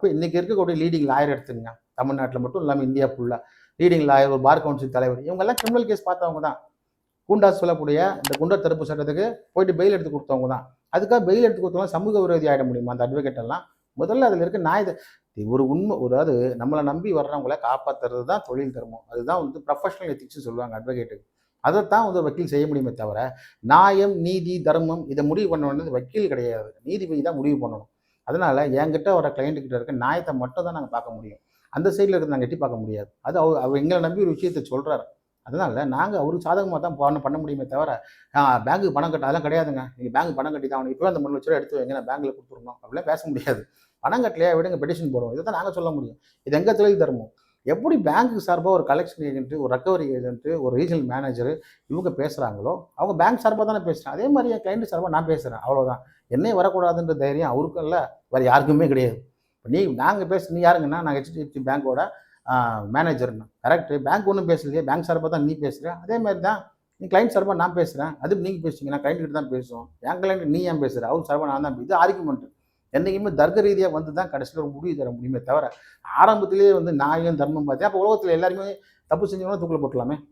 இப்போ இன்றைக்கி இருக்கக்கூடிய லீடிங் லாயர் எடுத்துங்க, தமிழ்நாட்டில் மட்டும் இல்லாமல் இந்தியா ஃபுல்லாக லீடிங் லாயர், ஒரு பார் கவுன்சில் தலைவர், இவங்கெல்லாம் கிரிமினல் கேஸ் பார்த்தவங்க தான். கூண்டாஸ் சொல்லக்கூடிய இந்த குண்டர் தடுப்பு சட்டத்துக்கு போயிட்டு பெயில் எடுத்து கொடுத்தவங்க தான். அதுக்காக பெயில் எடுத்து கொடுத்தவங்க சமூக விரோதி ஆகிட முடியுமா அந்த அட்வொகேட் எல்லாம்? முதல்ல அதில் இருக்க நியாயத்தை ஒரு உண்மை, அதாவது நம்மளை நம்பி வர்றவங்களை காப்பாற்றுறது தான் தொழில் தர்மம். அதுதான் வந்து ப்ரொஃபஷனல் எத்திக்ஸ் சொல்லுவாங்க அட்வொகேட்டுக்கு. அதைத்தான் வந்து வக்கீல் செய்ய முடியுமே தவிர, நியாயம், நீதி, தர்மம் இதை முடிவு பண்ண வேண்டியது வக்கீல் கிடையாது, நீதிபதி தான் முடிவு பண்ணணும். அதனால என்கிட்ட வர கிளைண்ட் கிட்ட இருக்க நியாயத்தை மட்டும் தான் நாங்கள் பார்க்க முடியும். அந்த சைடில் இருந்து நாங்கள் எட்டி பார்க்க முடியாது. அது அவர் எங்களை நம்பி ஒரு விஷயத்தை சொல்கிறாரு. அதனால நாங்கள் அவருக்கு சாதகமாக தான் பண்ண முடியுமே தவிர, பேங்க்குக்கு பணம் கட்ட அதெல்லாம் கிடையாதுங்க. நீங்கள் பேங்க் பணம் கட்டி தான் இப்போ அந்த 3 லட்ச ரூபா எடுத்து வைங்க, நான் பேங்க்கில் கொடுத்துருணும் அப்படிலாம் பேச முடியாது. பணம் கட்டலையா விடுங்க, பெட்டிஷன் போடுவோம். இதை தான் நாங்கள் சொல்ல முடியும். இது எங்கள் தொழில் தர்மம். எப்படி பேங்க்கு சார்பாக ஒரு கலெக்ஷன் ஏஜென்ட்டு, ஒரு ரெக்கவரி ஏஜென்ட்டு, ஒரு ரீஜனல் மேனேஜர் இவங்க பேசுகிறாங்களோ, அவங்க பேங்க் சார்பாக தானே பேசுகிறேன். அதே மாதிரி என் கிளைண்ட் சார்பாக நான் பேசுகிறேன், அவ்வளோதான். என்னையே வரக்கூடாதுன்ற தைரியம் அவருக்கும் இல்லை, வேறு யாருக்குமே கிடையாது. இப்போ நாங்கள் நீ யாருங்கன்னா, நான் ஹெச்டிஎஃப்சி பேங்க்கோட மேனேஜர்னா கரெக்டு. பேங்க் ஒன்றும் பேசலையே, பேங்க் சார்பாக தான் நீ பேசுகிற. அதே மாதிரி தான் நீ கிளைண்ட் சார்பாக நான் பேசுகிறேன், அது நீங்கள் பேசுவீங்க, நான் கிளைண்ட் கிட்ட தான் பேசுவோம். என் கிளைண்ட் நீ ஏன் பேசுகிற, அவர் சார்பாக நான் தான். இது ஆர்குமெண்ட் என்றைக்குமே தர்க்க ரீதியாக வந்து தான் கடைசியில் ஒரு முடிவு தர முடியுமே தவிர, ஆரம்பத்திலேயே வந்து நியாயம் தர்மம் பார்த்தேன். அப்போ உலகத்தில் எல்லாருமே தப்பு செஞ்சவங்களும் தூக்கில் போட்டலாமே.